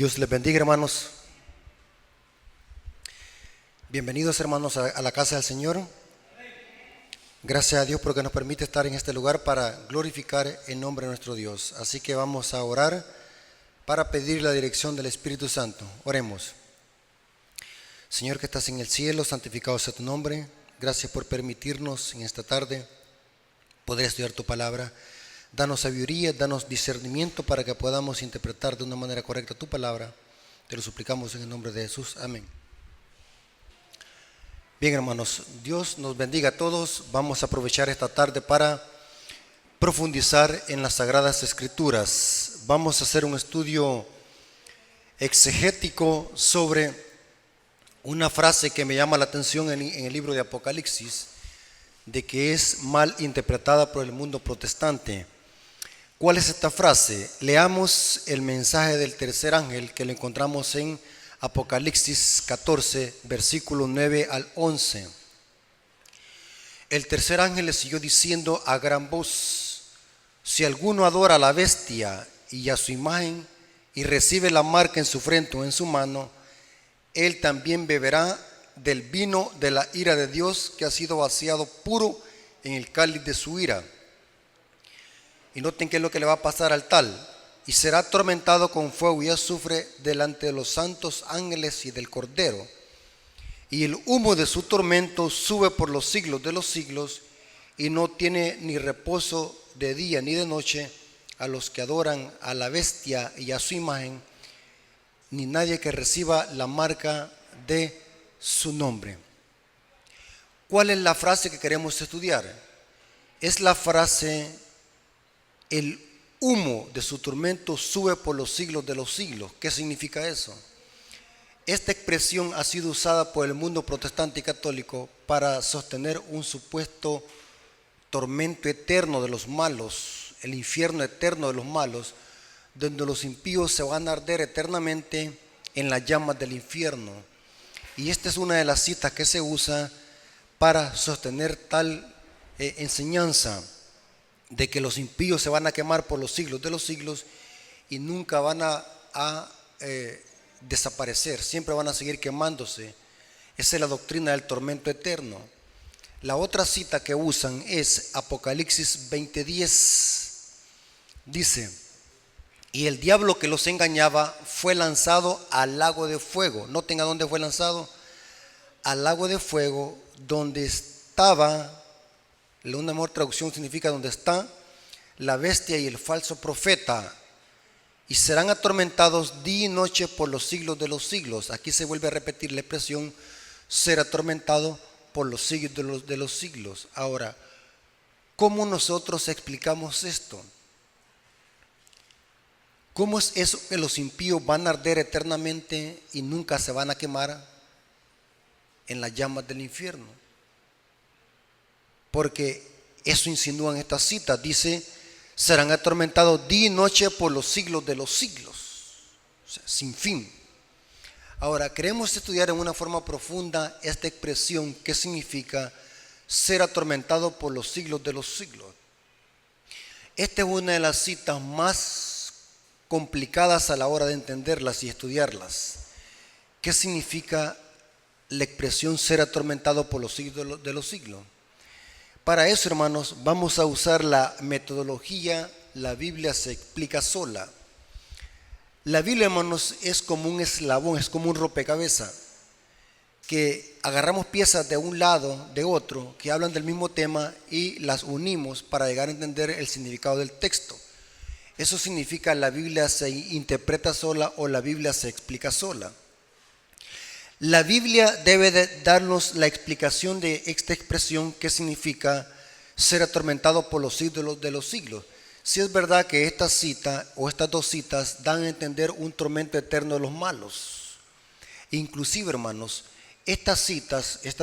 Dios les bendiga, hermanos. Bienvenidos, hermanos, a la casa del Señor. Gracias a Dios porque nos permite estar en este lugar para glorificar el nombre de nuestro Dios. Así que vamos a orar para pedir la dirección del Espíritu Santo. Oremos. Señor que estás en el cielo, santificado sea tu nombre. Gracias por permitirnos en esta tarde poder estudiar tu palabra. Danos sabiduría, danos discernimiento para que podamos interpretar de una manera correcta tu palabra. Te lo suplicamos en el nombre de Jesús. Amén. Bien, hermanos, Dios nos bendiga a todos. Vamos a aprovechar esta tarde para profundizar en las Sagradas Escrituras. Vamos a hacer un estudio exegético sobre una frase que me llama la atención en el libro de Apocalipsis, de que es mal interpretada por el mundo protestante. ¿Cuál es esta frase? Leamos el mensaje del tercer ángel que lo encontramos en Apocalipsis 14, versículo 9 al 11. El tercer ángel le siguió diciendo a gran voz: si alguno adora a la bestia y a su imagen y recibe la marca en su frente o en su mano, él también beberá del vino de la ira de Dios, que ha sido vaciado puro en el cáliz de su ira. Y noten qué es lo que le va a pasar al tal: y será atormentado con fuego y azufre delante de los santos ángeles y del Cordero, y el humo de su tormento sube por los siglos de los siglos, y no tiene ni reposo de día ni de noche a los que adoran a la bestia y a su imagen, ni nadie que reciba la marca de su nombre. ¿Cuál es la frase que queremos estudiar? Es la frase: el humo de su tormento sube por los siglos de los siglos. ¿Qué significa eso? Esta expresión ha sido usada por el mundo protestante y católico para sostener un supuesto tormento eterno de los malos, el infierno eterno de los malos, donde los impíos se van a arder eternamente en las llamas del infierno. Y esta es una de las citas que se usa para sostener tal enseñanza, de que los impíos se van a quemar por los siglos de los siglos y nunca van a desaparecer, siempre van a seguir quemándose. Esa es la doctrina del tormento eterno. La otra cita que usan es Apocalipsis 20:10. Dice: y el diablo que los engañaba fue lanzado al lago de fuego. Noten a dónde fue lanzado: al lago de fuego, donde estaba, una mejor traducción significa donde está la bestia y el falso profeta, y serán atormentados día y noche por los siglos de los siglos. Aquí se vuelve a repetir la expresión ser atormentado por los siglos de los siglos. Ahora, ¿cómo nosotros explicamos esto? ¿Cómo es eso que los impíos van a arder eternamente y nunca se van a quemar en las llamas del infierno? Porque eso insinúan estas citas. Dice: serán atormentados día y noche por los siglos de los siglos, o sea, sin fin. Ahora, queremos estudiar en una forma profunda esta expresión. ¿Qué significa ser atormentado por los siglos de los siglos? Esta es una de las citas más complicadas a la hora de entenderlas y estudiarlas. ¿Qué significa la expresión ser atormentado por los siglos de los siglos? Para eso, hermanos, vamos a usar la metodología La Biblia se explica sola. La Biblia, hermanos, es como un eslabón, es como un rompecabezas, que agarramos piezas de un lado, de otro, que hablan del mismo tema y las unimos para llegar a entender el significado del texto. Eso significa la Biblia se interpreta sola o la Biblia se explica sola. La Biblia debe de darnos la explicación de esta expresión, que significa ser atormentado por los siglos de los siglos. Si es verdad que esta cita o estas dos citas dan a entender un tormento eterno de los malos. Inclusive, hermanos, estas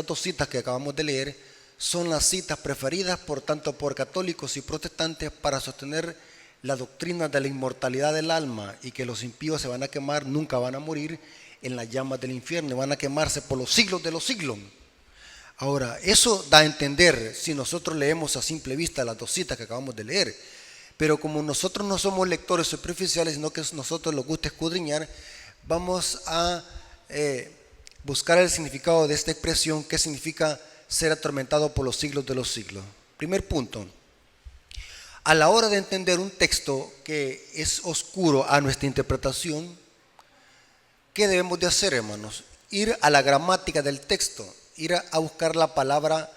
dos citas que acabamos de leer son las citas preferidas tanto por católicos y protestantes para sostener la doctrina de la inmortalidad del alma y que los impíos se van a quemar, nunca van a morir en las llamas del infierno, van a quemarse por los siglos de los siglos. Ahora, eso da a entender si nosotros leemos a simple vista las dos citas que acabamos de leer, pero como nosotros no somos lectores superficiales, sino que a nosotros nos gusta escudriñar, vamos a buscar el significado de esta expresión, qué significa ser atormentado por los siglos de los siglos. Primer punto. A la hora de entender un texto que es oscuro a nuestra interpretación, ¿qué debemos de hacer, hermanos? Ir a la gramática del texto, ir a buscar la palabra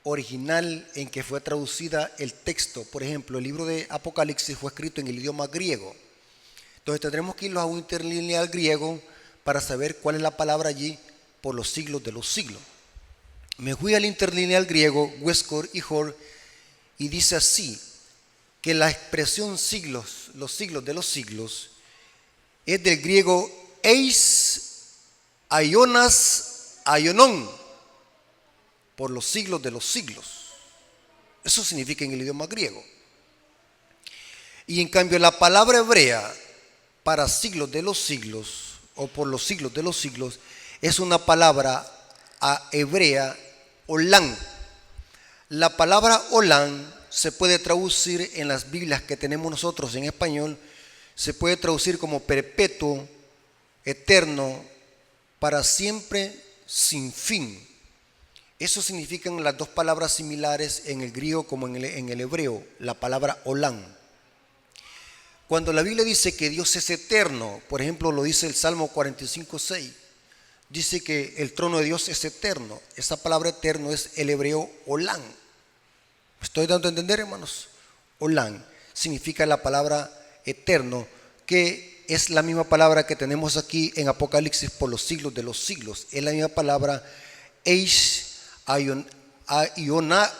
original en que fue traducida el texto. Por ejemplo, el libro de Apocalipsis fue escrito en el idioma griego. Entonces tendremos que irnos a un interlineal griego para saber cuál es la palabra allí por los siglos de los siglos. Me fui al interlineal griego, Westcott y Hort, y dice así, que la expresión siglos, los siglos de los siglos, es del griego eis aionas aionon, por los siglos de los siglos. Eso significa en el idioma griego. Y en cambio la palabra hebrea para siglos de los siglos o por los siglos de los siglos es una palabra hebrea olán. La palabra olán se puede traducir en las Biblias que tenemos nosotros en español, se puede traducir como perpetuo, eterno, para siempre, sin fin. Eso significan las dos palabras similares en el griego como en el hebreo, la palabra olán. Cuando la Biblia dice que Dios es eterno, por ejemplo lo dice el Salmo 45:6, dice que el trono de Dios es eterno. Esa palabra eterno es el hebreo olán. ¿Me estoy dando a entender, hermanos? Olán significa la palabra eterno, que es la misma palabra que tenemos aquí en Apocalipsis por los siglos de los siglos. Es la misma palabra eish aionas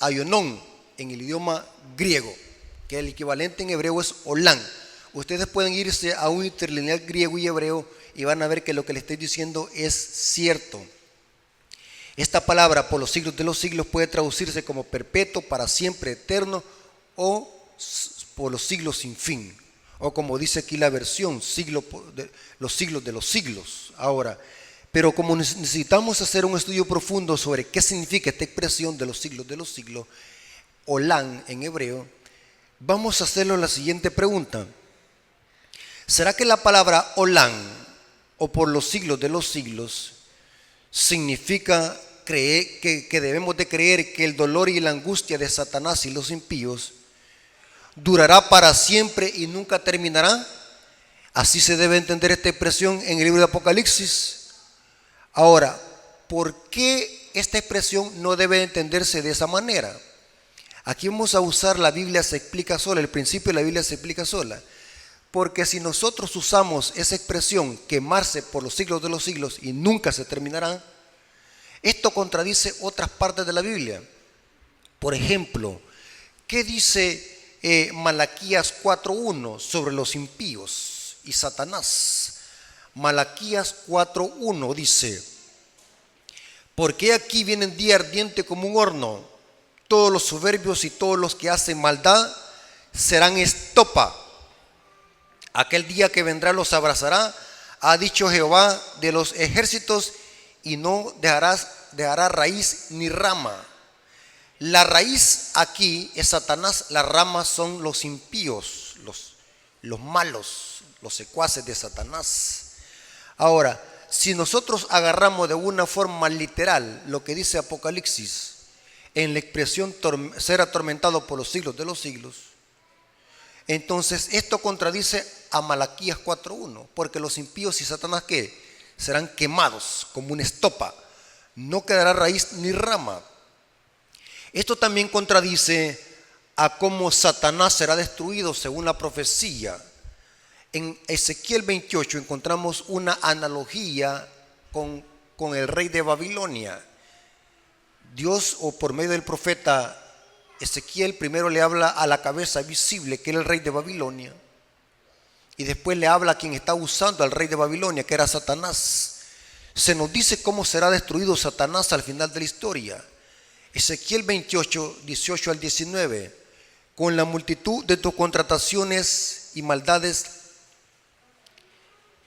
aionon en el idioma griego, que el equivalente en hebreo es olán. Ustedes pueden irse a un interlineal griego y hebreo y van a ver que lo que le estoy diciendo es cierto. Esta palabra por los siglos de los siglos puede traducirse como perpetuo, para siempre, eterno, o por los siglos sin fin, o como dice aquí la versión, los siglos de los siglos. Ahora, pero como necesitamos hacer un estudio profundo sobre qué significa esta expresión de los siglos, olán en hebreo, vamos a hacerlo la siguiente pregunta. ¿Será que la palabra olán o por los siglos de los siglos significa que debemos de creer que el dolor y la angustia de Satanás y los impíos durará para siempre y nunca terminará? Así se debe entender esta expresión en el libro de Apocalipsis. Ahora, ¿por qué esta expresión no debe entenderse de esa manera? Aquí vamos a usar la Biblia se explica sola, el principio de la Biblia se explica sola. Porque si nosotros usamos esa expresión, quemarse por los siglos de los siglos y nunca se terminará, esto contradice otras partes de la Biblia. Por ejemplo, ¿qué dice Malaquías 4:1 sobre los impíos y Satanás? Malaquías 4:1 dice: porque aquí viene el día ardiente como un horno, todos los soberbios y todos los que hacen maldad serán estopa. Aquel día que vendrá los abrazará, ha dicho Jehová de los ejércitos, y no dejará raíz ni rama. La raíz aquí es Satanás, las ramas son los impíos, los malos, los secuaces de Satanás. Ahora, si nosotros agarramos de una forma literal lo que dice Apocalipsis en la expresión ser atormentado por los siglos de los siglos, entonces esto contradice a Malaquías 4:1, porque los impíos y Satanás ¿qué? Serán quemados como una estopa, no quedará raíz ni rama. Esto también contradice a cómo Satanás será destruido según la profecía. En Ezequiel 28 encontramos una analogía con el rey de Babilonia. Dios, o por medio del profeta Ezequiel, primero le habla a la cabeza visible, que era el rey de Babilonia, y después le habla a quien está usando al rey de Babilonia, que era Satanás. Se nos dice cómo será destruido Satanás al final de la historia. Ezequiel 28, 18 al 19: con la multitud de tus contrataciones y maldades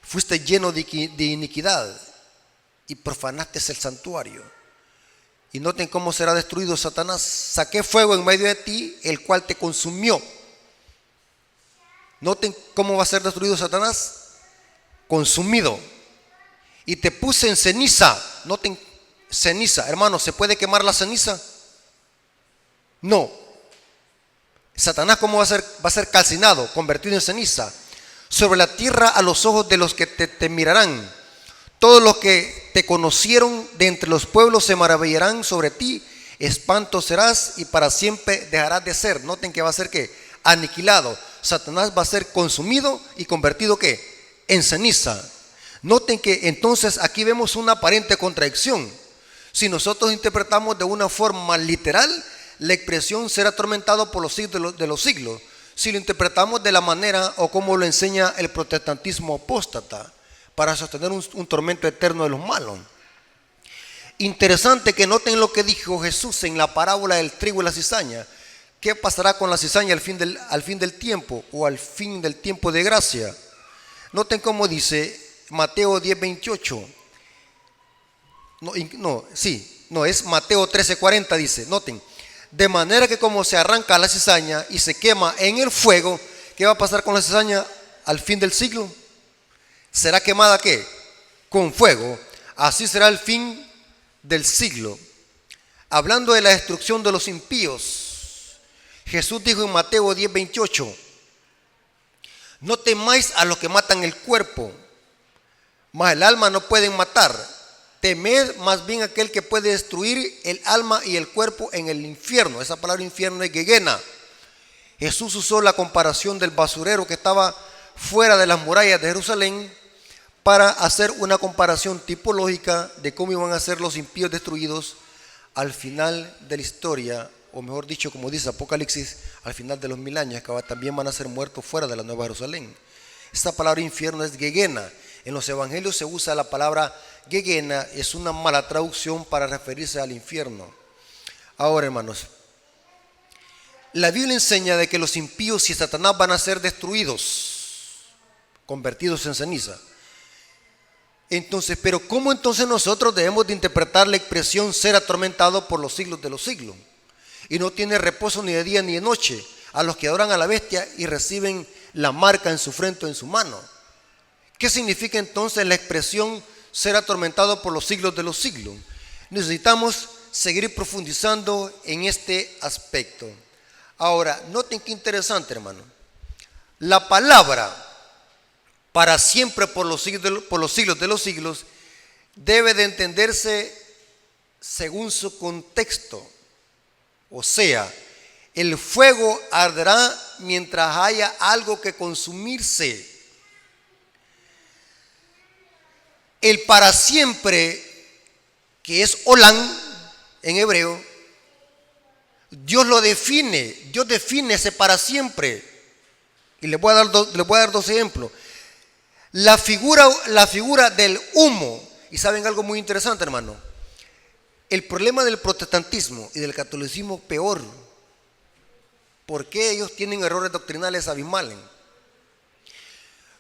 fuiste lleno de iniquidad y profanaste el santuario. Y noten cómo será destruido Satanás: saqué fuego en medio de ti, el cual te consumió. Noten cómo va a ser destruido Satanás: consumido, y te puse en ceniza. Noten, ceniza. Hermano, ¿se puede quemar la ceniza? No. Satanás, ¿cómo va a ser? Va a ser calcinado, convertido en ceniza. Sobre la tierra a los ojos de los que te mirarán. Todos los que te conocieron de entre los pueblos se maravillarán sobre ti. Espanto serás y para siempre dejarás de ser. Noten que va a ser ¿qué? Aniquilado. Satanás va a ser consumido y convertido ¿qué? En ceniza. Noten que entonces aquí vemos una aparente contradicción. Si nosotros interpretamos de una forma literal la expresión ser atormentado por los siglos de los siglos, si lo interpretamos de la manera o como lo enseña el protestantismo apóstata, para sostener un tormento eterno de los malos. Interesante que noten lo que dijo Jesús en la parábola del trigo y la cizaña. ¿Qué pasará con la cizaña al fin del tiempo o al fin del tiempo de gracia? Noten cómo dice Mateo 10:28. Es Mateo 13:40, dice. Noten, de manera que como se arranca la cizaña y se quema en el fuego, ¿qué va a pasar con la cizaña al fin del siglo? ¿Será quemada qué? Con fuego. Así será el fin del siglo. Hablando de la destrucción de los impíos, Jesús dijo en Mateo 10:28: no temáis a los que matan el cuerpo, mas el alma no pueden matar. Temed más bien aquel que puede destruir el alma y el cuerpo en el infierno. Esa palabra infierno es Gehenna. Jesús usó la comparación del basurero que estaba fuera de las murallas de Jerusalén para hacer una comparación tipológica de cómo iban a ser los impíos destruidos al final de la historia, o mejor dicho, como dice Apocalipsis, al final de los 1000 años, que también van a ser muertos fuera de la Nueva Jerusalén. Esta palabra infierno es Gehenna. En los evangelios se usa la palabra Gehenna, es una mala traducción para referirse al infierno. Ahora, hermanos, la Biblia enseña de que los impíos y Satanás van a ser destruidos, convertidos en ceniza. Entonces, pero ¿cómo entonces nosotros debemos de interpretar la expresión ser atormentado por los siglos de los siglos? Y no tiene reposo ni de día ni de noche a los que adoran a la bestia y reciben la marca en su frente o en su mano. ¿Qué significa entonces la expresión ser atormentado por los siglos de los siglos? Necesitamos seguir profundizando en este aspecto. Ahora, noten qué interesante, hermano. La palabra para siempre por los siglos de los siglos debe de entenderse según su contexto. O sea, el fuego arderá mientras haya algo que consumirse. El para siempre, que es Olam en hebreo, Dios lo define. Dios define ese para siempre. Y les voy a dar dos ejemplos. La figura del humo. Y saben algo muy interesante, hermano. El problema del protestantismo y del catolicismo peor. ¿Por qué ellos tienen errores doctrinales abismales?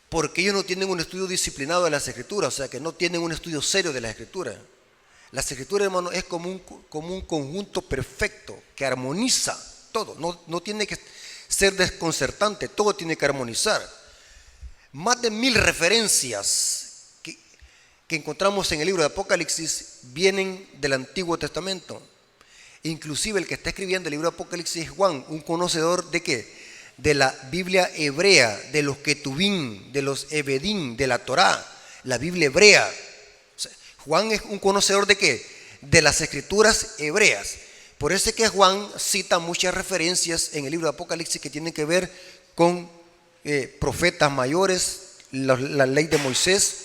Porque ellos no tienen un estudio disciplinado de las Escrituras, o sea que no tienen un estudio serio de las Escrituras. Las Escrituras, hermano, es como un conjunto perfecto que armoniza todo. No tiene que ser desconcertante, todo tiene que armonizar. Más de 1000 referencias que encontramos en el libro de Apocalipsis vienen del Antiguo Testamento. Inclusive el que está escribiendo el libro de Apocalipsis es Juan, un conocedor de ¿qué? De la Biblia hebrea, de los Ketubim, de los Evedim, de la Torá, la Biblia hebrea. O sea, Juan es un conocedor de ¿qué? De las escrituras hebreas. Por eso es que Juan cita muchas referencias en el libro de Apocalipsis que tienen que ver con profetas mayores, la ley de Moisés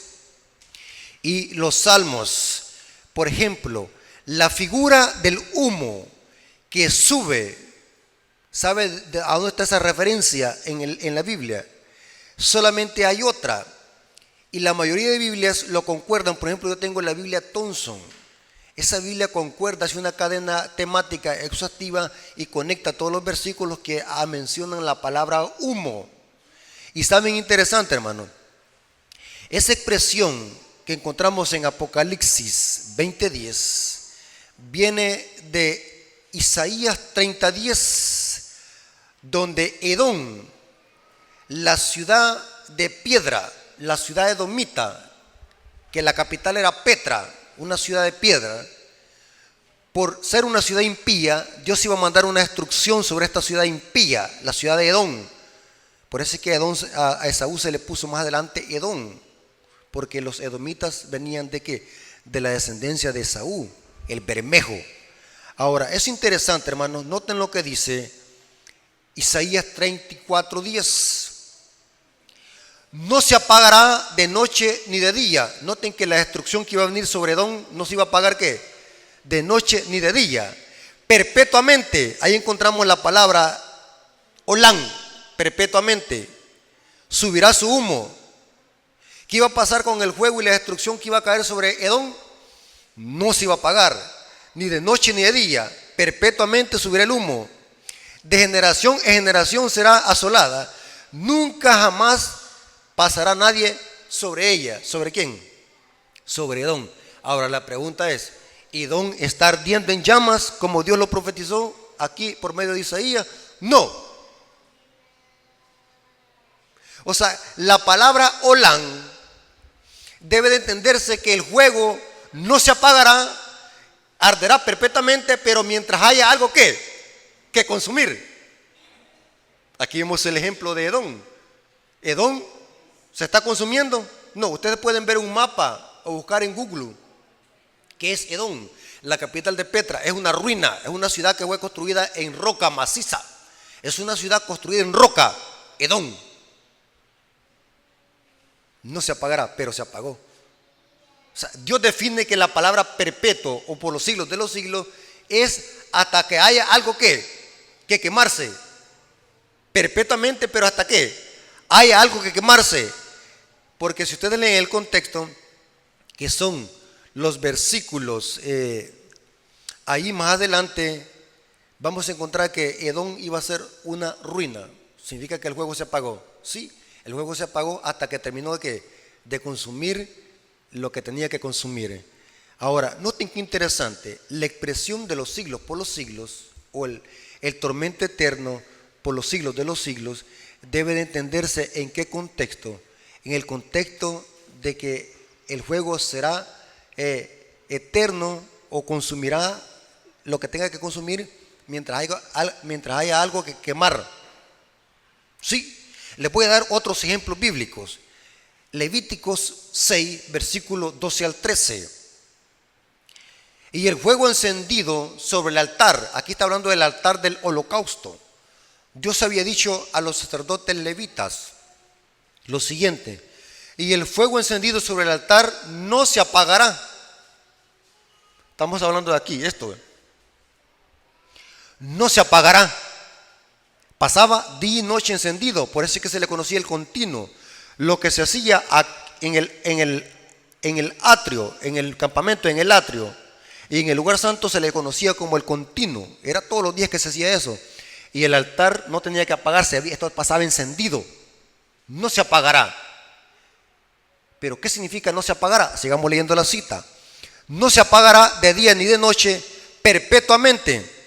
y los salmos. Por ejemplo, la figura del humo que sube. ¿Sabe a dónde está esa referencia en la Biblia? Solamente hay otra. Y la mayoría de Biblias lo concuerdan. Por ejemplo, yo tengo la Biblia Thompson. Esa Biblia concuerda, hace una cadena temática exhaustiva y conecta todos los versículos que mencionan la palabra humo. Y saben, interesante, hermano. Esa expresión que encontramos en Apocalipsis 20:10 viene de Isaías 30:10. Donde Edom, la ciudad de piedra, la ciudad edomita, que la capital era Petra, una ciudad de piedra, por ser una ciudad impía, Dios iba a mandar una destrucción sobre esta ciudad impía, la ciudad de Edom. Por eso es que a Esaú se le puso más adelante Edom, porque los edomitas venían ¿de qué? De la descendencia de Esaú, el Bermejo. Ahora, es interesante, hermanos, noten lo que dice Isaías 34:10. No se apagará de noche ni de día. Noten que la destrucción que iba a venir sobre Edom no se iba a apagar ¿qué? De noche ni de día. Perpetuamente, ahí encontramos la palabra Olán, perpetuamente. Subirá su humo. ¿Qué iba a pasar con el fuego y la destrucción que iba a caer sobre Edom? No se iba a apagar, ni de noche ni de día. Perpetuamente subirá el humo. De generación en generación será asolada. Nunca jamás pasará nadie sobre ella. ¿Sobre quién? Sobre Edom. Ahora la pregunta es, ¿Edom está ardiendo en llamas como Dios lo profetizó aquí por medio de Isaías? No. O sea, la palabra Olán debe de entenderse que el fuego no se apagará, arderá perpetuamente, pero mientras haya algo que consumir. Aquí vemos el ejemplo de Edom. Edom se está consumiendo. No, ustedes pueden ver un mapa o buscar en Google qué es Edom. La capital de Petra es una ruina, es una ciudad que fue construida en roca maciza. Es una ciudad construida en roca, Edom. No se apagará, pero se apagó. O sea, Dios define que la palabra perpetuo o por los siglos de los siglos es hasta que haya algo que quemarse. Perpetuamente, pero hasta que haya algo que quemarse. Porque si ustedes leen el contexto, que son los versículos, ahí más adelante vamos a encontrar que Edom iba a ser una ruina. Significa que el fuego se apagó. Sí, el fuego se apagó hasta que terminó de consumir lo que tenía que consumir. Ahora, noten qué interesante, la expresión de los siglos por los siglos, o el tormento eterno por los siglos de los siglos, debe de entenderse en qué contexto. En el contexto de que el fuego será eterno o consumirá lo que tenga que consumir mientras haya algo que quemar. Sí, les voy a dar otros ejemplos bíblicos. Levíticos 6, versículos 12 al 13. Y el fuego encendido sobre el altar, aquí está hablando del altar del holocausto. Dios había dicho a los sacerdotes levitas lo siguiente: y el fuego encendido sobre el altar no se apagará. Estamos hablando de aquí, esto. No se apagará. Pasaba día y noche encendido, por eso es que se le conocía el continuo. Lo que se hacía en el atrio, en el campamento, en el atrio, y en el lugar santo se le conocía como el continuo. Era todos los días que se hacía eso. Y el altar no tenía que apagarse, esto pasaba encendido. No se apagará. Pero ¿qué significa no se apagará? Sigamos leyendo la cita. No se apagará de día ni de noche perpetuamente.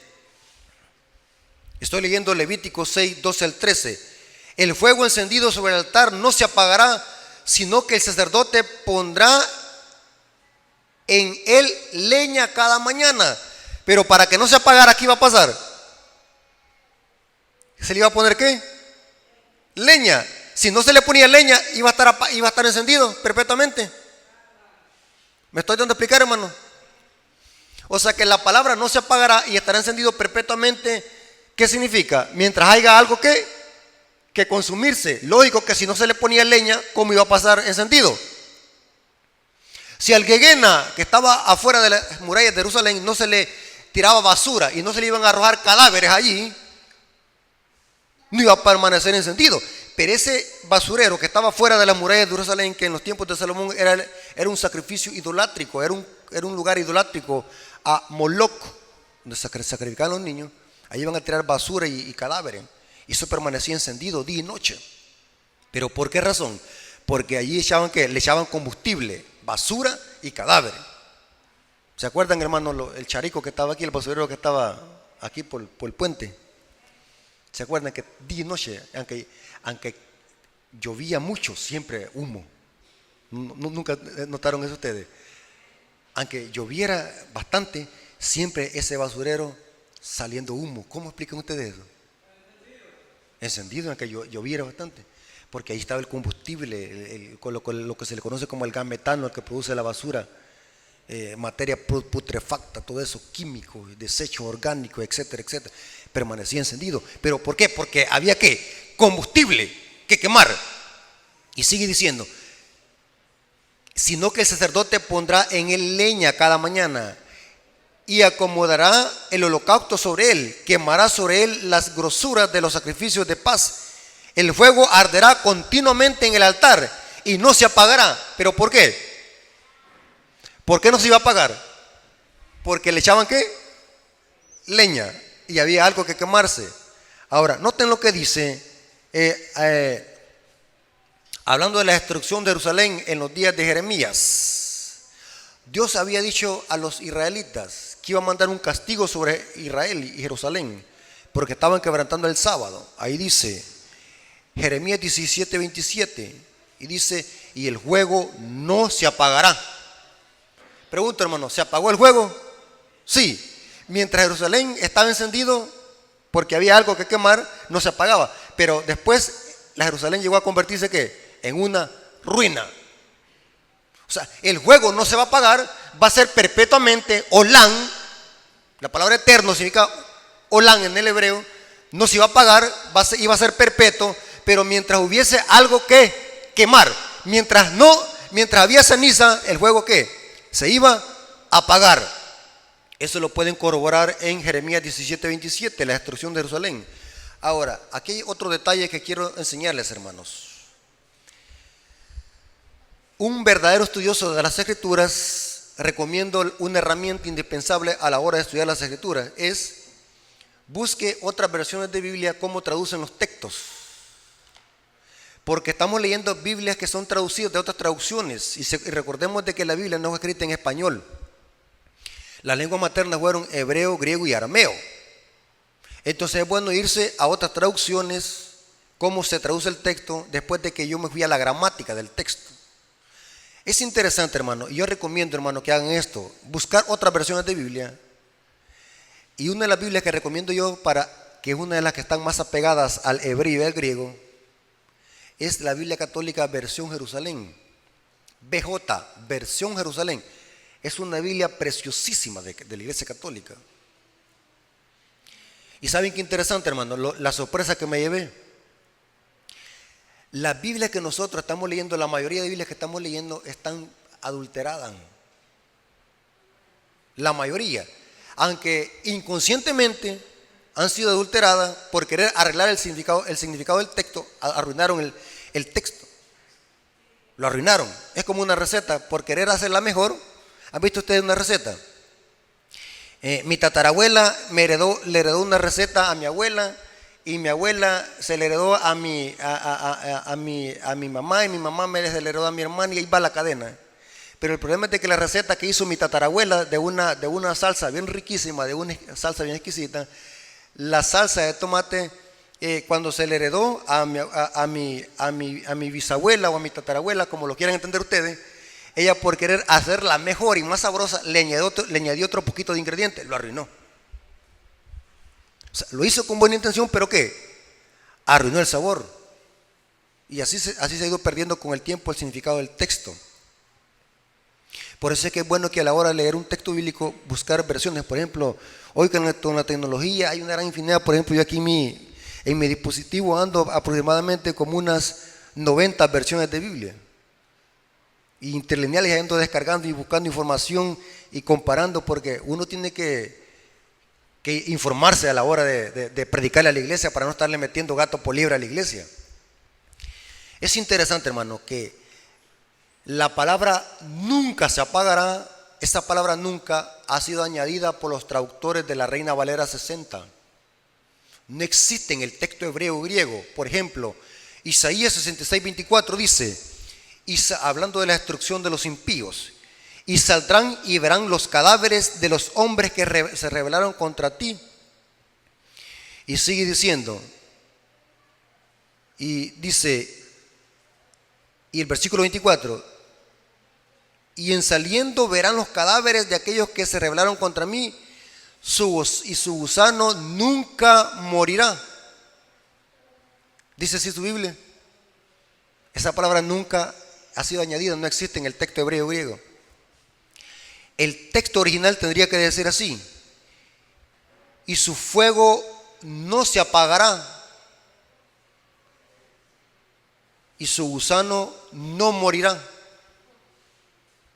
Estoy leyendo Levítico 6, 12 al 13. El fuego encendido sobre el altar no se apagará, sino que el sacerdote pondrá en él leña cada mañana. Pero para que no se apagara, ¿qué iba a pasar? ¿Se le iba a poner qué? Leña. Si no se le ponía leña, iba a estar encendido perpetuamente. ¿Me estoy dando a explicar, hermano? O sea que la palabra no se apagará y estará encendido perpetuamente. ¿Qué significa? Mientras haya algo que consumirse. Lógico que si no se le ponía leña, ¿cómo iba a pasar encendido? Si al Gehenna, que estaba afuera de las murallas de Jerusalén, no se le tiraba basura y no se le iban a arrojar cadáveres allí, no iba a permanecer encendido. Pero ese basurero que estaba fuera de las murallas de Jerusalén, que en los tiempos de Salomón era un sacrificio idolátrico, era un lugar idolátrico a Moloch, donde sacrificaban los niños. Ahí iban a tirar basura y cadáveres. Y eso permanecía encendido día y noche. ¿Pero por qué razón? Porque allí le echaban combustible, basura y cadáveres. ¿Se acuerdan, hermano, el charico que estaba aquí, el basurero que estaba aquí por el puente? ¿Se acuerdan que día y noche, aunque llovía mucho, siempre humo? Nunca notaron eso ustedes. Aunque lloviera bastante, siempre ese basurero saliendo humo. ¿Cómo explican ustedes eso? Encendido, aunque lloviera bastante. Porque ahí estaba el combustible, lo que se le conoce como el gas metano, el que produce la basura, materia putrefacta, todo eso, químico, desechos orgánicos, etcétera, etcétera. Permanecía encendido. ¿Pero por qué? Porque había ¿qué? Combustible que quemar. Y sigue diciendo, sino que el sacerdote pondrá en él leña cada mañana y acomodará el holocausto sobre él, quemará sobre él las grosuras de los sacrificios de paz. El fuego arderá continuamente en el altar y no se apagará. ¿Pero por qué? ¿Por qué no se iba a apagar? Porque le echaban ¿qué? Leña y había algo que quemarse. Ahora, noten lo que dice hablando de la destrucción de Jerusalén en los días de Jeremías. Dios había dicho a los israelitas que iba a mandar un castigo sobre Israel y Jerusalén porque estaban quebrantando el sábado. Ahí dice Jeremías 17:27 y dice, y el fuego no se apagará. Pregunto, hermano, ¿se apagó el fuego? Sí. Mientras Jerusalén estaba encendido porque había algo que quemar, no se apagaba. Pero después la Jerusalén llegó a convertirse ¿qué? En una ruina. O sea, el fuego no se va a apagar, va a ser perpetuamente Olam. La palabra eterno significa Olam en el hebreo. No se iba a apagar, iba a ser perpetuo, pero mientras hubiese algo que quemar, mientras había ceniza, el fuego ¿qué? Se iba a apagar. Eso lo pueden corroborar en Jeremías 17:27, la destrucción de Jerusalén. Ahora, aquí hay otro detalle que quiero enseñarles, hermanos. Un verdadero estudioso de las Escrituras, recomiendo una herramienta indispensable a la hora de estudiar las Escrituras, es busque otras versiones de Biblia, cómo traducen los textos. Porque estamos leyendo Biblias que son traducidas de otras traducciones. Y recordemos de que la Biblia no fue escrita en español. Las lenguas maternas fueron hebreo, griego y arameo. Entonces es bueno irse a otras traducciones, cómo se traduce el texto, después de que yo me fui a la gramática del texto. Es interesante, hermano, y yo recomiendo, hermano, que hagan esto, buscar otras versiones de Biblia. Y una de las Biblias que recomiendo yo, que es una de las que están más apegadas al hebreo y al griego, es la Biblia Católica Versión Jerusalén. BJ, Versión Jerusalén. Es una Biblia preciosísima de la Iglesia Católica. Y saben qué interesante, hermano, la sorpresa que me llevé. Las Biblias que nosotros estamos leyendo, la mayoría de Biblias que estamos leyendo están adulteradas. La mayoría. Aunque inconscientemente han sido adulteradas por querer arreglar el significado del texto, arruinaron el texto. Lo arruinaron. Es como una receta, por querer hacerla mejor. ¿Han visto ustedes una receta? Mi tatarabuela le heredó una receta a mi abuela, y mi abuela se le heredó a mi mamá, y mi mamá me le heredó a mi hermana, y ahí va la cadena. Pero el problema es de que la receta que hizo mi tatarabuela de una salsa bien riquísima, de una salsa bien exquisita, la salsa de tomate, cuando se le heredó a mi bisabuela o a mi tatarabuela, como lo quieran entender ustedes, ella por querer hacerla mejor y más sabrosa le añadió otro poquito de ingredientes, lo arruinó. O sea, lo hizo con buena intención, pero ¿qué? Arruinó el sabor. Y así se ha ido perdiendo con el tiempo el significado del texto. Por eso es que es bueno que a la hora de leer un texto bíblico buscar versiones. Por ejemplo, hoy con la tecnología hay una gran infinidad. Por ejemplo, yo aquí en mi dispositivo ando aproximadamente como unas 90 versiones de Biblia. Y interlineales ando descargando y buscando información y comparando, porque uno tiene que informarse a la hora de predicarle a la iglesia para no estarle metiendo gato por liebre a la iglesia. Es interesante, hermano, que la palabra nunca se apagará. Esa palabra nunca ha sido añadida por los traductores de la Reina Valera 60. No existe en el texto hebreo o griego. Por ejemplo, Isaías 66:24 dice, hablando de la destrucción de los impíos, y saldrán y verán los cadáveres de los hombres que se rebelaron contra ti. Y sigue diciendo, y dice, y el versículo 24, y en saliendo verán los cadáveres de aquellos que se rebelaron contra mí, y su gusano nunca morirá. Dice así su Biblia. Esa palabra nunca ha sido añadida, no existe en el texto hebreo griego. El texto original tendría que decir así: y su fuego no se apagará, y su gusano no morirá.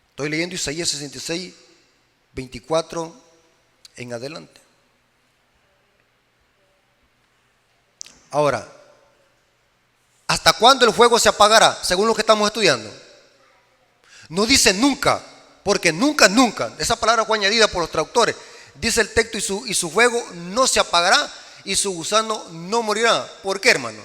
Estoy leyendo Isaías 66, 24 en adelante. Ahora, ¿hasta cuándo el fuego se apagará? Según lo que estamos estudiando. No dice nunca, porque nunca, nunca. Esa palabra fue añadida por los traductores. Dice el texto: y su fuego no se apagará y su gusano no morirá. ¿Por qué, hermano?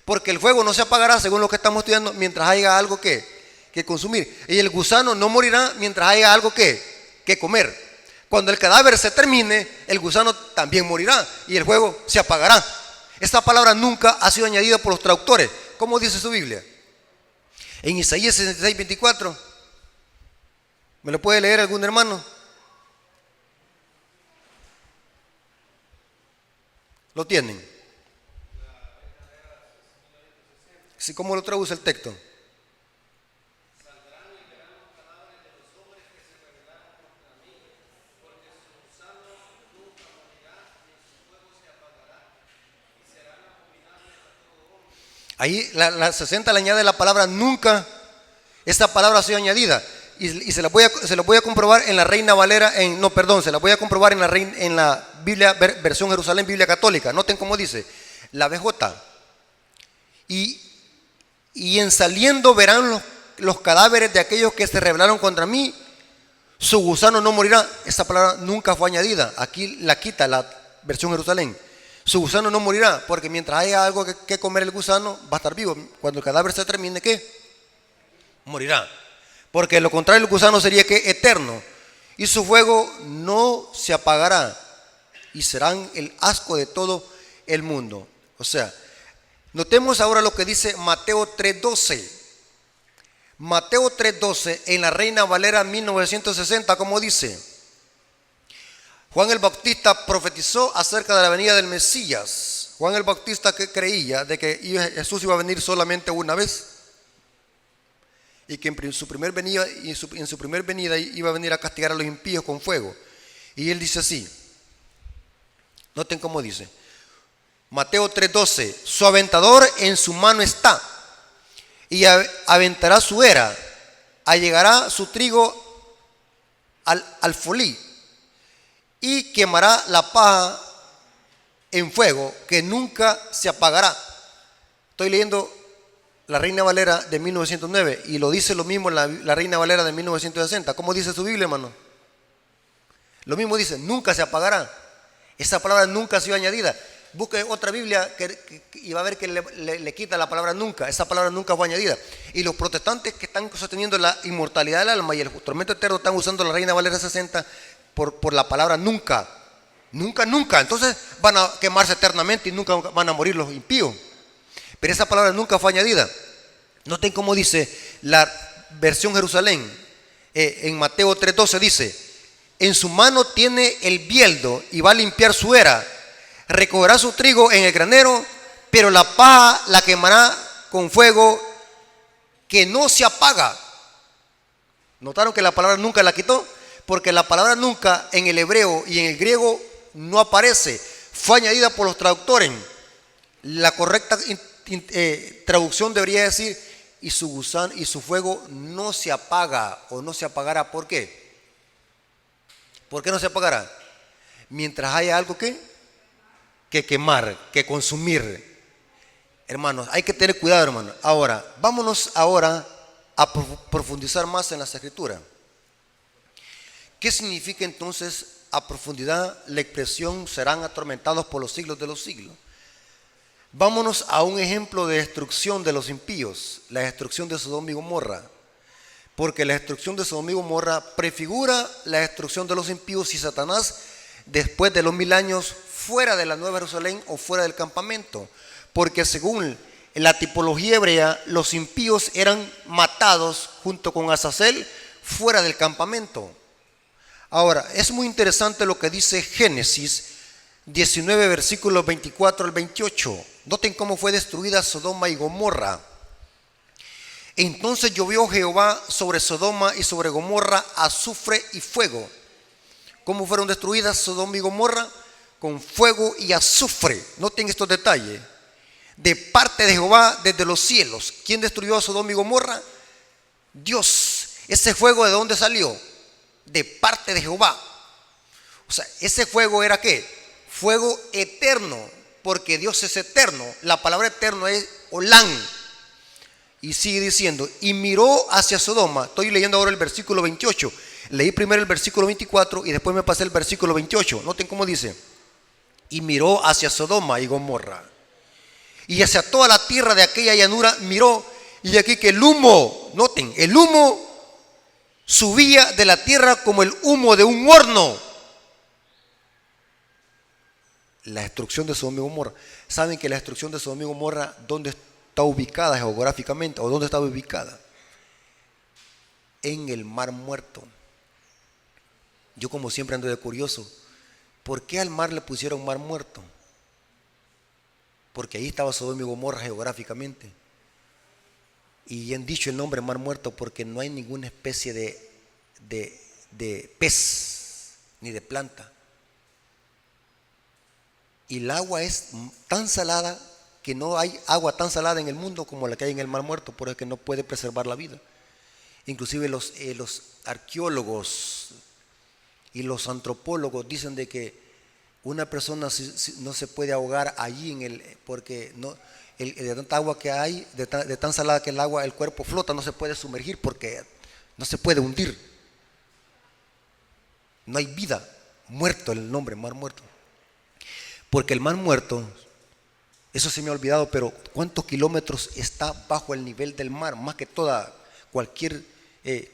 Porque el fuego no se apagará, según lo que estamos estudiando, mientras haya algo que consumir. Y el gusano no morirá mientras haya algo que comer. Cuando el cadáver se termine, el gusano también morirá y el fuego se apagará. Esta palabra nunca ha sido añadida por los traductores. ¿Cómo dice su Biblia? En Isaías 66, 24. ¿Me lo puede leer algún hermano? ¿Lo tienen? ¿Sí? ¿Cómo lo traduce el texto? Ahí la 60 le añade la palabra nunca. Esta palabra ha sido añadida. Y se la voy a comprobar en la Reina Valera, se la voy a comprobar en la Biblia, versión Jerusalén, Biblia Católica. Noten cómo dice, la BJ. Y en saliendo verán los cadáveres de aquellos que se rebelaron contra mí, su gusano no morirá. Esta palabra nunca fue añadida. Aquí la quita la versión Jerusalén. Su gusano no morirá, porque mientras haya algo que comer el gusano, va a estar vivo. Cuando el cadáver se termine, ¿qué? Morirá. Porque lo contrario, el gusano sería que eterno. Y su fuego no se apagará. Y serán el asco de todo el mundo. O sea, notemos ahora lo que dice Mateo 3:12. Mateo 3:12 en la Reina Valera 1960, como dice: Juan el Bautista profetizó acerca de la venida del Mesías. Juan el Bautista que creía de que Jesús iba a venir solamente una vez y que en su primer venida iba a venir a castigar a los impíos con fuego. Y él dice así, noten cómo dice, Mateo 3:12: su aventador en su mano está, y aventará su era, allegará su trigo al alfolí, y quemará la paja en fuego que nunca se apagará. Estoy leyendo la Reina Valera de 1909 y lo dice lo mismo la Reina Valera de 1960. ¿Cómo dice su Biblia, hermano? Lo mismo dice, nunca se apagará. Esa palabra nunca ha sido añadida. Busque otra Biblia y va a ver que le quita la palabra nunca. Esa palabra nunca fue añadida. Y los protestantes que están sosteniendo la inmortalidad del alma y el tormento eterno están usando la Reina Valera 60 por la palabra nunca. Nunca, nunca. Entonces van a quemarse eternamente y nunca van a morir los impíos. Pero esa palabra nunca fue añadida. Noten cómo dice la versión Jerusalén. En Mateo 3:12 dice: en su mano tiene el bieldo y va a limpiar su era. Recogerá su trigo en el granero, pero la paja la quemará con fuego que no se apaga. ¿Notaron que la palabra nunca la quitó? Porque la palabra nunca en el hebreo y en el griego no aparece. Fue añadida por los traductores. La correcta traducción debería decir: y su fuego no se apaga o no se apagará. ¿Por qué? ¿Por qué no se apagará? Mientras haya algo que quemar, que consumir. Hermanos, hay que tener cuidado, hermanos. Ahora, vámonos ahora a profundizar más en las Escrituras. ¿Qué significa entonces a profundidad la expresión serán atormentados por los siglos de los siglos? Vámonos a un ejemplo de destrucción de los impíos, la destrucción de Sodoma y Gomorra. Porque la destrucción de Sodoma y Gomorra prefigura la destrucción de los impíos y Satanás después de los 1000 años fuera de la Nueva Jerusalén o fuera del campamento. Porque según la tipología hebrea, los impíos eran matados junto con Azazel fuera del campamento. Ahora, es muy interesante lo que dice Génesis 19, versículos 24 al 28. Noten cómo fue destruida Sodoma y Gomorra. Entonces llovió Jehová sobre Sodoma y sobre Gomorra azufre y fuego. ¿Cómo fueron destruidas Sodoma y Gomorra? Con fuego y azufre. Noten estos detalles. De parte de Jehová desde los cielos. ¿Quién destruyó a Sodoma y Gomorra? Dios. ¿Ese fuego de dónde salió? De parte de Jehová. O sea, ese fuego era ¿qué? Fuego eterno, porque Dios es eterno. La palabra eterno es Olán. Y sigue diciendo, y miró hacia Sodoma. Estoy leyendo ahora el versículo 28. Leí primero el versículo 24 y después me pasé el versículo 28. Noten cómo dice. Y miró hacia Sodoma y Gomorra. Y hacia toda la tierra de aquella llanura miró. Y aquí que el humo, noten, el humo subía de la tierra como el humo de un horno. La destrucción de Sodoma y Gomorra. ¿Saben que la destrucción de Sodoma y Gomorra dónde está ubicada geográficamente? ¿O dónde estaba ubicada? En el Mar Muerto. Yo como siempre ando de curioso. ¿Por qué al mar le pusieron Mar Muerto? Porque ahí estaba Sodoma y Gomorra geográficamente. Y han dicho el nombre Mar Muerto porque no hay ninguna especie de pez ni de planta. Y el agua es tan salada que no hay agua tan salada en el mundo como la que hay en el Mar Muerto, por eso que no puede preservar la vida. Inclusive los arqueólogos y los antropólogos dicen de que una persona no se puede ahogar allí porque no, de tanta agua que hay, de tan salada que el agua, el cuerpo flota, no se puede sumergir porque no se puede hundir. No hay vida, muerto el nombre, Mar Muerto. Porque el Mar Muerto, eso se me ha olvidado, pero ¿cuántos kilómetros está bajo el nivel del mar? Más que cualquier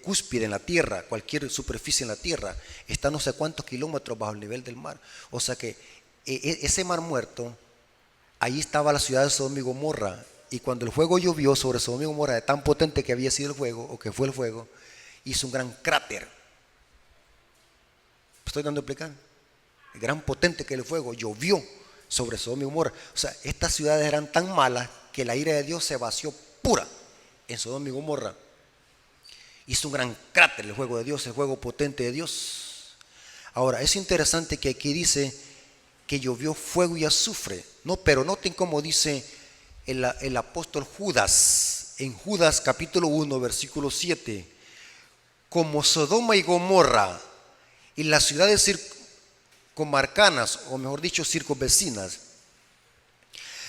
cúspide en la tierra, cualquier superficie en la tierra, está no sé cuántos kilómetros bajo el nivel del mar. O sea que ese Mar Muerto, ahí estaba la ciudad de Sodoma y Gomorra. Y cuando el fuego llovió sobre Sodoma y Gomorra, de tan potente que había sido el fuego, o que fue el fuego, hizo un gran cráter. ¿Estoy dando a explicar? El gran potente que el fuego llovió sobre Sodoma y Gomorra. O sea, estas ciudades eran tan malas que la ira de Dios se vació pura en Sodoma y Gomorra. Hizo un gran cráter el fuego de Dios, el fuego potente de Dios. Ahora, es interesante que aquí dice que llovió fuego y azufre. No, pero noten cómo dice el apóstol Judas, en Judas capítulo 1, versículo 7. Como Sodoma y Gomorra y las ciudades comarcanas, o mejor dicho, circunvecinas,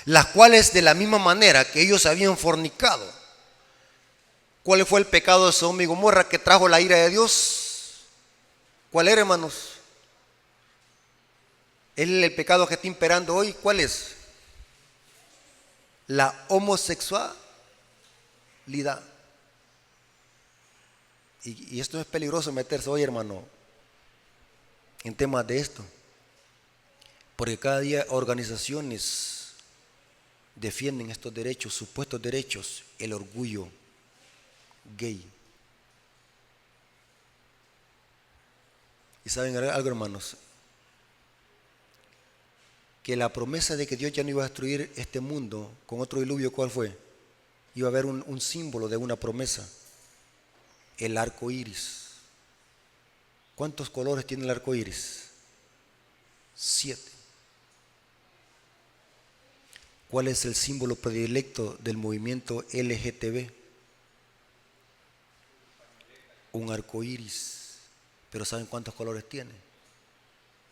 las cuales de la misma manera que ellos habían fornicado. ¿Cuál fue el pecado de Sodoma y Gomorra que trajo la ira de Dios? ¿Cuál era, hermanos? El pecado que está imperando hoy, ¿cuál es? La homosexualidad. Y esto es peligroso meterse hoy, hermano, en temas de esto. Porque cada día organizaciones defienden estos derechos, supuestos derechos, el orgullo gay. Y saben algo, hermanos, que la promesa de que Dios ya no iba a destruir este mundo con otro diluvio, ¿cuál fue? Iba a haber un símbolo de una promesa, el arco iris. ¿Cuántos colores tiene el arco iris? 7. ¿Cuál es el símbolo predilecto del movimiento LGTB? Un arco iris. Pero ¿saben cuántos colores tiene?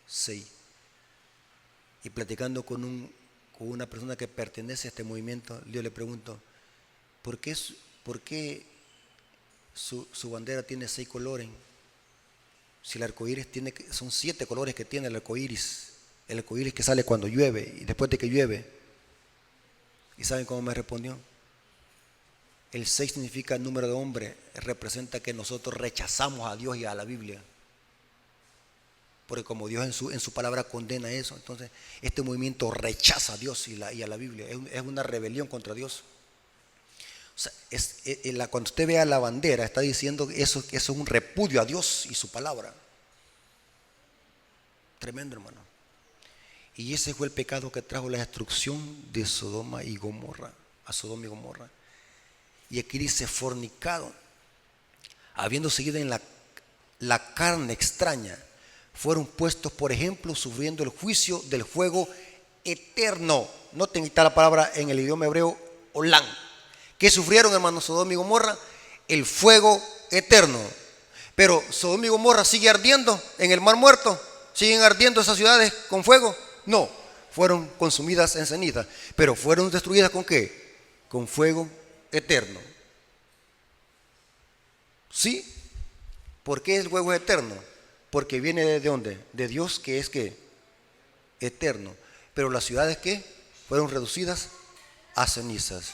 6. Y platicando con una persona que pertenece a este movimiento, yo le pregunto, ¿por qué su bandera tiene 6 colores? Si el arco iris son 7 colores que tiene el arco iris que sale cuando llueve y después de que llueve. ¿Y saben cómo me respondió? El 6 significa número de hombre, representa que nosotros rechazamos a Dios y a la Biblia. Porque como Dios en su palabra condena eso, entonces este movimiento rechaza a Dios y a la Biblia. Es una rebelión contra Dios. O sea, cuando usted vea la bandera, está diciendo que eso es un repudio a Dios y su palabra. Tremendo, hermano. Y ese fue el pecado que trajo la destrucción de Sodoma y Gomorra, a Sodoma y Gomorra. Y aquí dice fornicado, habiendo seguido en la carne extraña, fueron puestos, por ejemplo, sufriendo el juicio del fuego eterno. Noten, está la palabra en el idioma hebreo, olam. ¿Qué sufrieron, hermanos, Sodoma y Gomorra? El fuego eterno. Pero Sodoma y Gomorra sigue ardiendo en el mar muerto. ¿Siguen ardiendo esas ciudades con fuego? No, fueron consumidas en ceniza. Pero fueron destruidas ¿con qué? Con fuego eterno. ¿Sí? ¿Por qué el fuego es eterno? Porque viene ¿de dónde? De Dios, que es ¿qué? Eterno. Pero las ciudades ¿qué? Fueron reducidas a cenizas.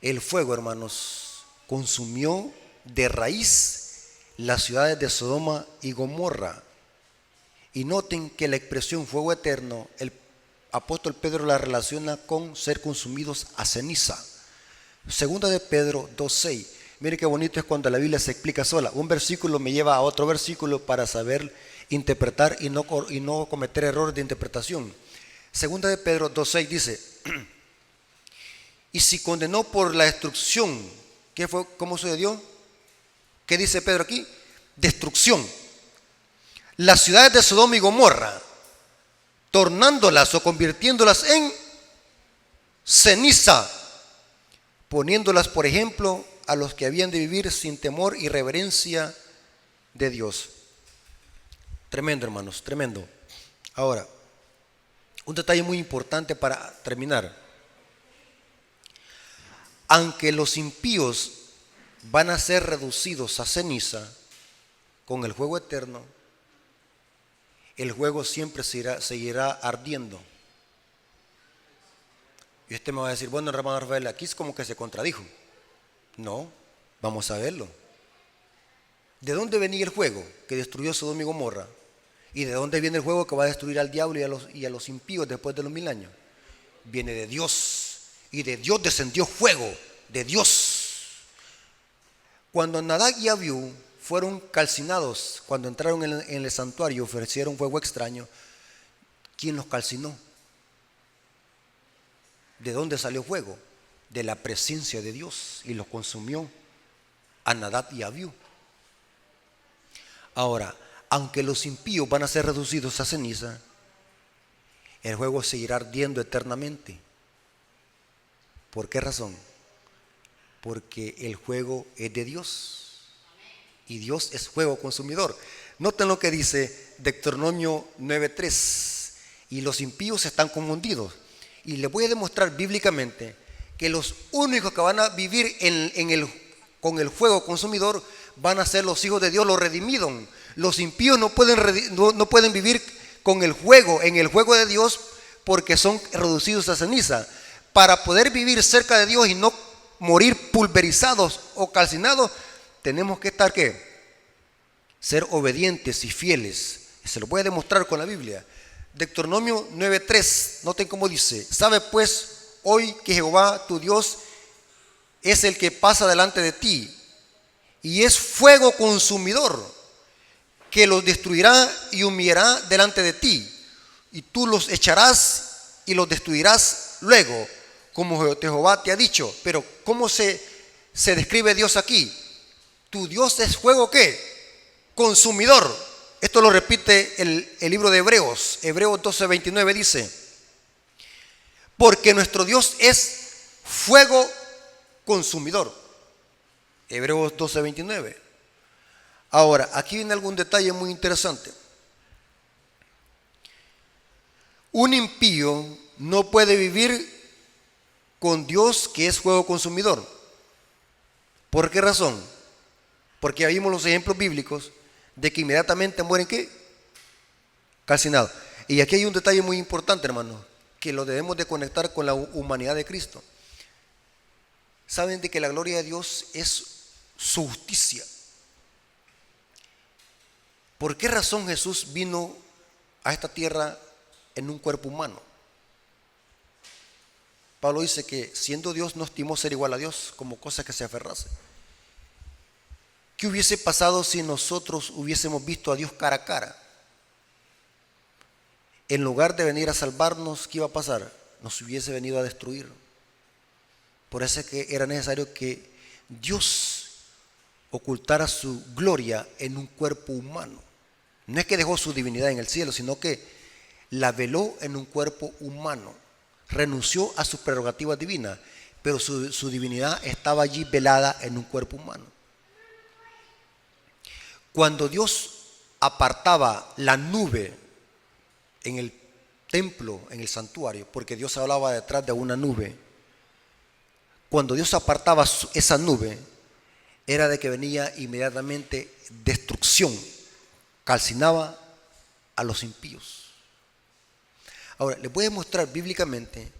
El fuego, hermanos, consumió de raíz las ciudades de Sodoma y Gomorra. Y noten que la expresión fuego eterno, el apóstol Pedro la relaciona con ser consumidos a ceniza. Segunda de Pedro 2:6. Mire qué bonito es cuando la Biblia se explica sola. Un versículo me lleva a otro versículo para saber interpretar y no cometer errores de interpretación. Segunda de Pedro 2:6 dice: y si condenó por la destrucción, ¿qué fue? ¿Cómo sucedió? ¿Qué dice Pedro aquí? Destrucción. Las ciudades de Sodoma y Gomorra, tornándolas o convirtiéndolas en ceniza, poniéndolas, por ejemplo, a los que habían de vivir sin temor y reverencia de Dios. Tremendo, hermanos, tremendo. Ahora, un detalle muy importante para terminar. Aunque los impíos van a ser reducidos a ceniza con el fuego eterno, el fuego siempre seguirá ardiendo. Y usted me va a decir, bueno, hermano Rafael, aquí es como que se contradijo. No, vamos a verlo. ¿De dónde venía el fuego que destruyó Sodoma y Gomorra? ¿Y de dónde viene el fuego que va a destruir al diablo y a los impíos después de los 1000 años? Viene de Dios. Y de Dios descendió fuego, de Dios. Cuando Nadab y Abiú fueron calcinados, cuando entraron en el santuario, ofrecieron fuego extraño, ¿quién los calcinó? ¿De dónde salió fuego? De la presencia de Dios, y los consumió a Nadab y Abiú. Ahora, aunque los impíos van a ser reducidos a ceniza, el fuego seguirá ardiendo eternamente. ¿Por qué razón? Porque el fuego es de Dios y Dios es fuego consumidor. Noten lo que dice Deuteronomio 9:3. Y los impíos están confundidos. Y les voy a demostrar bíblicamente que los únicos que van a vivir con el fuego consumidor van a ser los hijos de Dios, los redimidos. Los impíos no pueden vivir con el fuego, en el fuego de Dios, porque son reducidos a ceniza. Para poder vivir cerca de Dios y no morir pulverizados o calcinados, tenemos que estar ¿qué? Ser obedientes y fieles. Se lo voy a demostrar con la Biblia. Deuteronomio 9:3, noten cómo dice: sabe pues hoy que Jehová tu Dios es el que pasa delante de ti, y es fuego consumidor, que los destruirá y humillará delante de ti, y tú los echarás y los destruirás luego, como Jehová te ha dicho. Pero ¿cómo se describe Dios aquí? Tu Dios es fuego ¿qué? Consumidor. Esto lo repite el libro de Hebreos. Hebreos 12:29 dice: porque nuestro Dios es fuego consumidor. Hebreos 12:29. Ahora, aquí viene algún detalle muy interesante. Un impío no puede vivir con Dios, que es fuego consumidor. ¿Por qué razón? Porque ya vimos los ejemplos bíblicos de que inmediatamente mueren ¿qué? Calcinados. Y aquí hay un detalle muy importante, hermano, que lo debemos de conectar con la humanidad de Cristo. Saben de que la gloria de Dios es su justicia. ¿Por qué razón Jesús vino a esta tierra en un cuerpo humano? Pablo dice que siendo Dios no estimó ser igual a Dios como cosa que se aferrase. ¿Qué hubiese pasado si nosotros hubiésemos visto a Dios cara a cara? En lugar de venir a salvarnos, ¿qué iba a pasar? Nos hubiese venido a destruir. Por eso es que era necesario que Dios ocultara su gloria en un cuerpo humano. No es que dejó su divinidad en el cielo, sino que la veló en un cuerpo humano. Renunció a sus prerrogativas divinas, pero su divinidad estaba allí velada en un cuerpo humano. Cuando Dios apartaba la nube en el templo, en el santuario, porque Dios hablaba detrás de una nube, cuando Dios apartaba esa nube, era de que venía inmediatamente destrucción, calcinaba a los impíos. Ahora, les voy a mostrar bíblicamente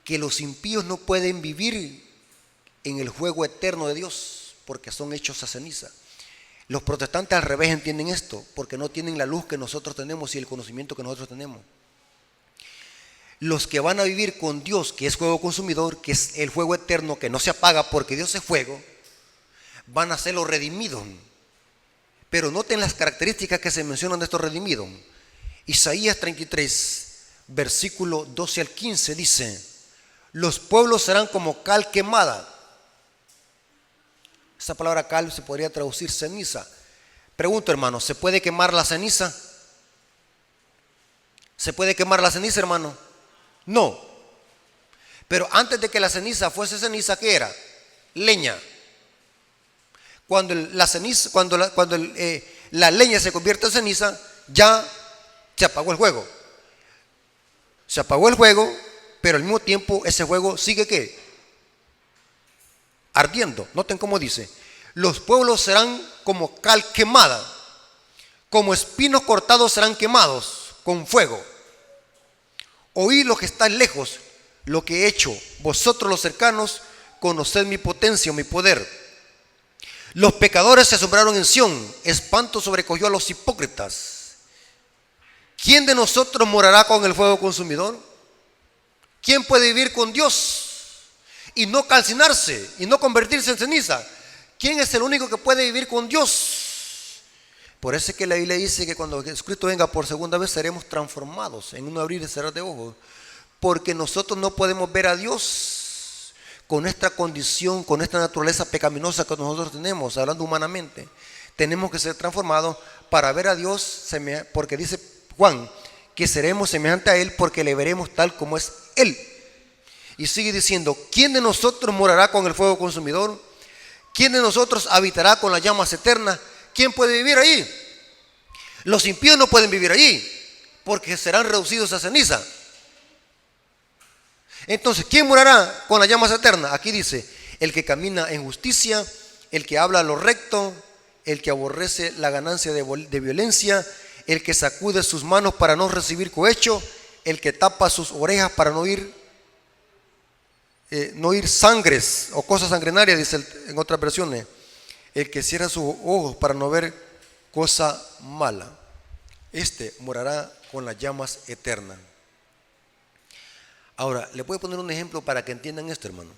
que los impíos no pueden vivir en el juego eterno de Dios porque son hechos a ceniza. Los protestantes al revés entienden esto porque no tienen la luz que nosotros tenemos y el conocimiento que nosotros tenemos. Los que van a vivir con Dios, que es fuego consumidor, que es el fuego eterno que no se apaga porque Dios es fuego, van a ser los redimidos. Pero noten las características que se mencionan de estos redimidos. Isaías 33, versículo 12 al 15 dice: los pueblos serán como cal quemada. Esa palabra cal se podría traducir ceniza. Pregunto, hermano, ¿se puede quemar la ceniza? ¿Se puede quemar la ceniza, hermano? No. Pero antes de que la ceniza fuese ceniza, ¿qué era? Leña. Cuando la leña se convierte en ceniza, ya se apagó el fuego. Se apagó el fuego, pero al mismo tiempo ese fuego sigue ¿qué? Ardiendo. Noten cómo dice: los pueblos serán como cal quemada, como espinos cortados serán quemados con fuego. Oíd los que están lejos lo que he hecho, vosotros los cercanos, conoced mi potencia, mi poder. Los pecadores se asombraron en Sión, espanto sobrecogió a los hipócritas. ¿Quién de nosotros morará con el fuego consumidor? ¿Quién puede vivir con Dios y no calcinarse y no convertirse en ceniza? ¿Quién es el único que puede vivir con Dios? Por eso es que la Biblia dice que cuando Jesucristo venga por segunda vez seremos transformados en un abrir y cerrar de ojos, porque nosotros no podemos ver a Dios con nuestra condición, con esta naturaleza pecaminosa que nosotros tenemos, hablando humanamente. Tenemos que ser transformados para ver a Dios, porque dice Juan que seremos semejantes a Él porque le veremos tal como es Él. Y sigue diciendo: ¿quién de nosotros morará con el fuego consumidor? ¿Quién de nosotros habitará con las llamas eternas? ¿Quién puede vivir ahí? Los impíos no pueden vivir allí porque serán reducidos a ceniza. Entonces, ¿quién morará con las llamas eternas? Aquí dice: el que camina en justicia, el que habla lo recto, el que aborrece la ganancia de violencia, el que sacude sus manos para no recibir cohecho, el que tapa sus orejas para no oír sangres o cosas sanguinarias, dice en otras versiones, el que cierra sus ojos para no ver cosa mala. Este morará con las llamas eternas. Ahora, le voy a poner un ejemplo para que entiendan esto, hermano.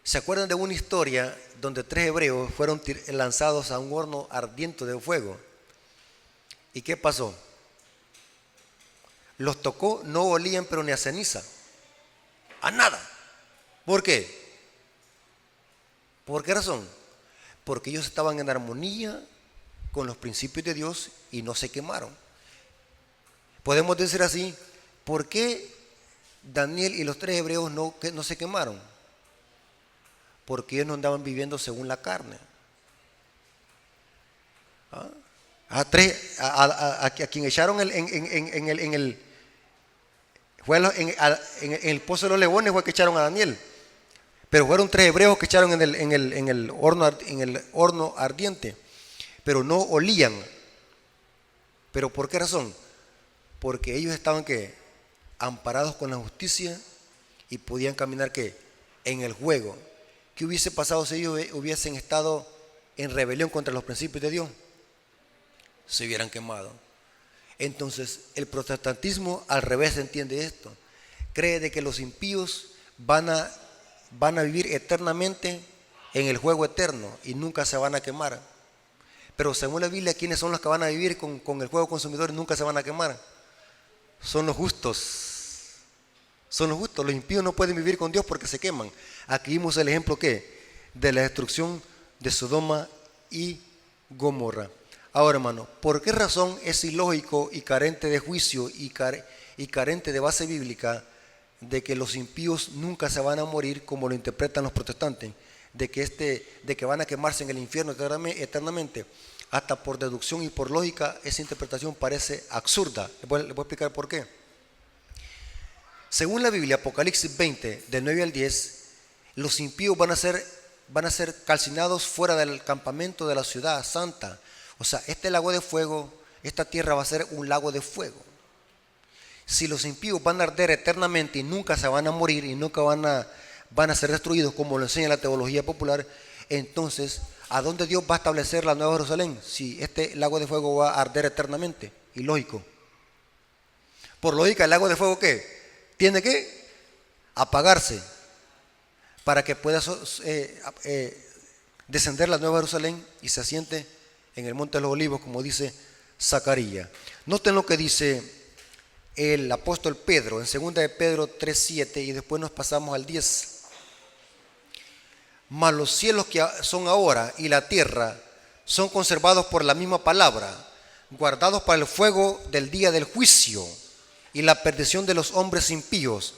¿Se acuerdan de una historia donde 3 hebreos fueron lanzados a un horno ardiente de fuego? ¿Y qué pasó? Los tocó, no olían pero ni a ceniza, a nada. ¿Por qué? ¿Por qué razón? Porque ellos estaban en armonía con los principios de Dios y no se quemaron. Podemos decir así: ¿por qué Daniel y los 3 hebreos no se quemaron? Porque ellos no andaban viviendo según la carne. A quien echaron en el pozo de los leones fue que echaron a Daniel. Pero fueron 3 hebreos que echaron en el horno ardiente. Pero no olían. ¿Pero por qué razón? Porque ellos estaban ¿qué? Amparados con la justicia y podían caminar ¿qué? En el juego. ¿Qué hubiese pasado si ellos hubiesen estado en rebelión contra los principios de Dios? Se hubieran quemado. Entonces, el protestantismo al revés entiende esto. Cree de que los impíos van a vivir eternamente en el fuego eterno y nunca se van a quemar. Pero según la Biblia, ¿quiénes son los que van a vivir con el fuego consumidor y nunca se van a quemar? Son los justos. Son los justos. Los impíos no pueden vivir con Dios porque se queman. Aquí vimos el ejemplo de la destrucción de Sodoma y Gomorra. Ahora, hermano, ¿por qué razón es ilógico y carente de juicio y carente de base bíblica de que los impíos nunca se van a morir como lo interpretan los protestantes? De que van a quemarse en el infierno eternamente. Hasta por deducción y por lógica, esa interpretación parece absurda. Les voy a explicar por qué. Según la Biblia, Apocalipsis 20, del 9 al 10, los impíos van a ser calcinados fuera del campamento de la ciudad santa. O sea, este lago de fuego, esta tierra va a ser un lago de fuego. Si los impíos van a arder eternamente y nunca se van a morir y nunca van a ser destruidos, como lo enseña la teología popular, entonces, ¿a dónde Dios va a establecer la Nueva Jerusalén? Si este lago de fuego va a arder eternamente. Ilógico. Por lógica, ¿el lago de fuego qué? Tiene que apagarse para que pueda descender la Nueva Jerusalén y se asiente en el Monte de los Olivos, como dice Zacarías. Noten lo que dice el apóstol Pedro en 2 de Pedro 3:7 y después nos pasamos al 10. Mas los cielos que son ahora y la tierra son conservados por la misma palabra, guardados para el fuego del día del juicio y la perdición de los hombres impíos.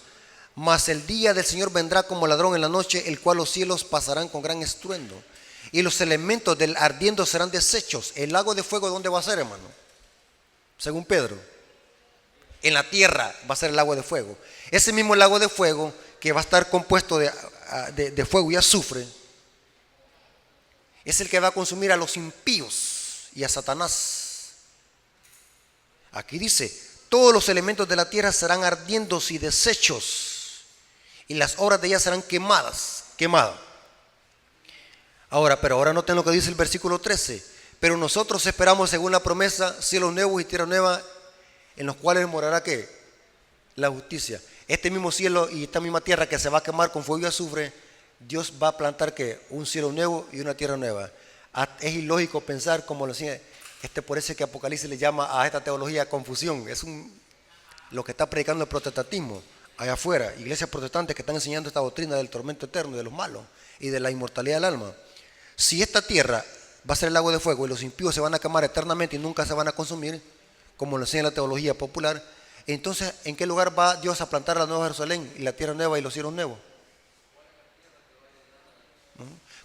Mas el día del Señor vendrá como ladrón en la noche, el cual los cielos pasarán con gran estruendo y los elementos del ardiendo serán deshechos. ¿El lago de fuego dónde va a ser, hermano? Según Pedro, en la tierra va a ser el lago de fuego. Ese mismo lago de fuego que va a estar compuesto de fuego y azufre es el que va a consumir a los impíos y a Satanás. Aquí dice: todos los elementos de la tierra serán ardiendos y deshechos, y las obras de ella serán quemadas. Ahora noten lo que dice el versículo 13. Pero nosotros esperamos, según la promesa, cielos nuevos y tierra nueva, en los cuales morará ¿qué? La justicia. Este mismo cielo y esta misma tierra que se va a quemar con fuego y azufre, Dios va a plantar ¿qué? Un cielo nuevo y una tierra nueva. Es ilógico pensar, como lo decía, por eso que Apocalipsis le llama a esta teología confusión. Es lo que está predicando el protestantismo allá afuera, iglesias protestantes que están enseñando esta doctrina del tormento eterno, de los malos y de la inmortalidad del alma. Si esta tierra va a ser el lago de fuego y los impíos se van a quemar eternamente y nunca se van a consumir, como lo enseña la teología popular, entonces, ¿en qué lugar va Dios a plantar la Nueva Jerusalén y la tierra nueva y los cielos nuevos?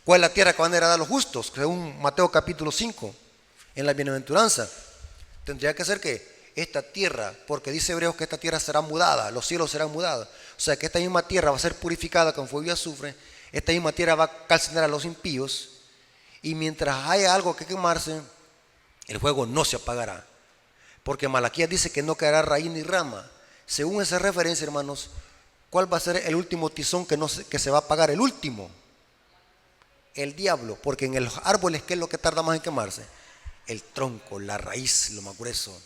¿Cuál es la tierra que van a heredar los justos? Según Mateo capítulo 5, en la bienaventuranza. Tendría que ser que esta tierra, porque dice Hebreos que esta tierra será mudada, los cielos serán mudados. O sea que esta misma tierra va a ser purificada con fuego y azufre. Esta misma tierra va a calcinar a los impíos. Y mientras haya algo que quemarse, el fuego no se apagará. Porque Malaquías dice que no quedará raíz ni rama. Según esa referencia, hermanos, ¿cuál va a ser el último tizón que se va a apagar? El último. El diablo. Porque en los árboles, ¿qué es lo que tarda más en quemarse? El tronco, la raíz, lo más grueso.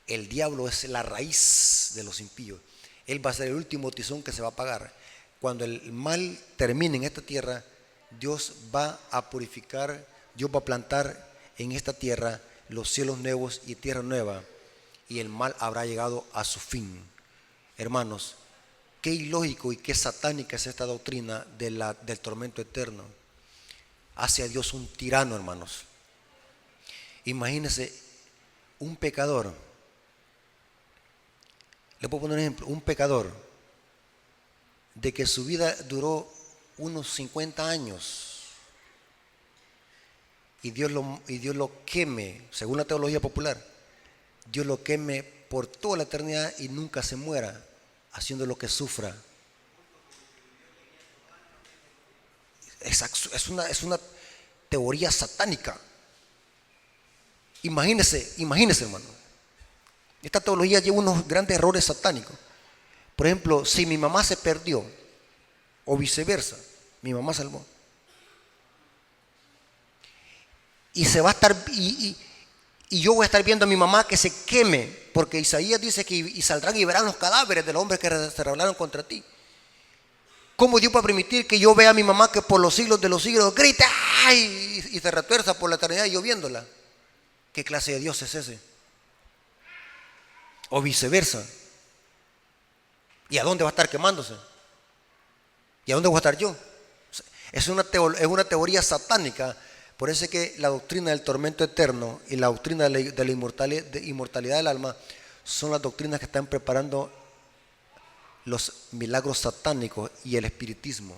El diablo es la raíz de los impíos. Él va a ser el último tizón que se va a apagar. Cuando el mal termine en esta tierra, Dios va a purificar, Dios va a plantar en esta tierra los cielos nuevos y tierra nueva, y el mal habrá llegado a su fin. Hermanos, qué ilógico y qué satánica es esta doctrina del tormento eterno. Hace a Dios un tirano, hermanos. Imagínense un pecador. Le puedo poner un ejemplo. Un pecador de que su vida duró unos 50 años y Dios lo queme, según la teología popular, Dios lo queme por toda la eternidad y nunca se muera, haciendo lo que sufra. Es una teoría satánica. Imagínese, hermano. Esta teología lleva unos grandes errores satánicos. Por ejemplo, si mi mamá se perdió, o viceversa, mi mamá salvó, y se va a estar Y yo voy a estar viendo a mi mamá que se queme, porque Isaías dice que y saldrán y verán los cadáveres de los hombres que se rebelaron contra ti. ¿Cómo Dios va a permitir que yo vea a mi mamá que por los siglos de los siglos grita ¡ay! Y se retuerza por la eternidad y yo viéndola? ¿Qué clase de Dios es ese? O viceversa. ¿Y a dónde va a estar quemándose? ¿Y a dónde voy a estar yo? Es una teoría satánica. Por eso es que la doctrina del tormento eterno y la doctrina de la inmortalidad del alma son las doctrinas que están preparando los milagros satánicos y el espiritismo.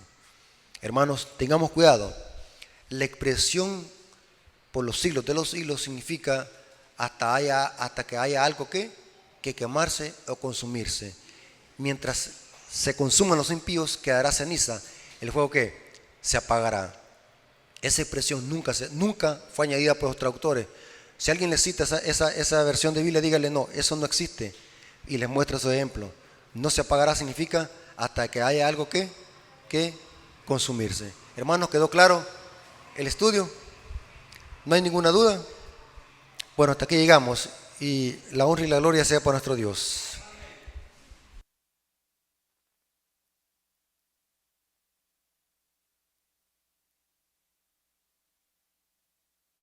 Hermanos, tengamos cuidado. La expresión por los siglos de los siglos significa hasta que haya algo que quemarse o consumirse. Mientras se consuman los impíos, quedará ceniza. El fuego que se apagará. Esa expresión nunca fue añadida por los traductores. Si alguien les cita esa versión de Biblia, dígale no, eso no existe. Y les muestra su ejemplo. No se apagará significa hasta que haya algo que consumirse. Hermanos, ¿quedó claro el estudio? ¿No hay ninguna duda? Bueno, hasta aquí llegamos y la honra y la gloria sea para nuestro Dios.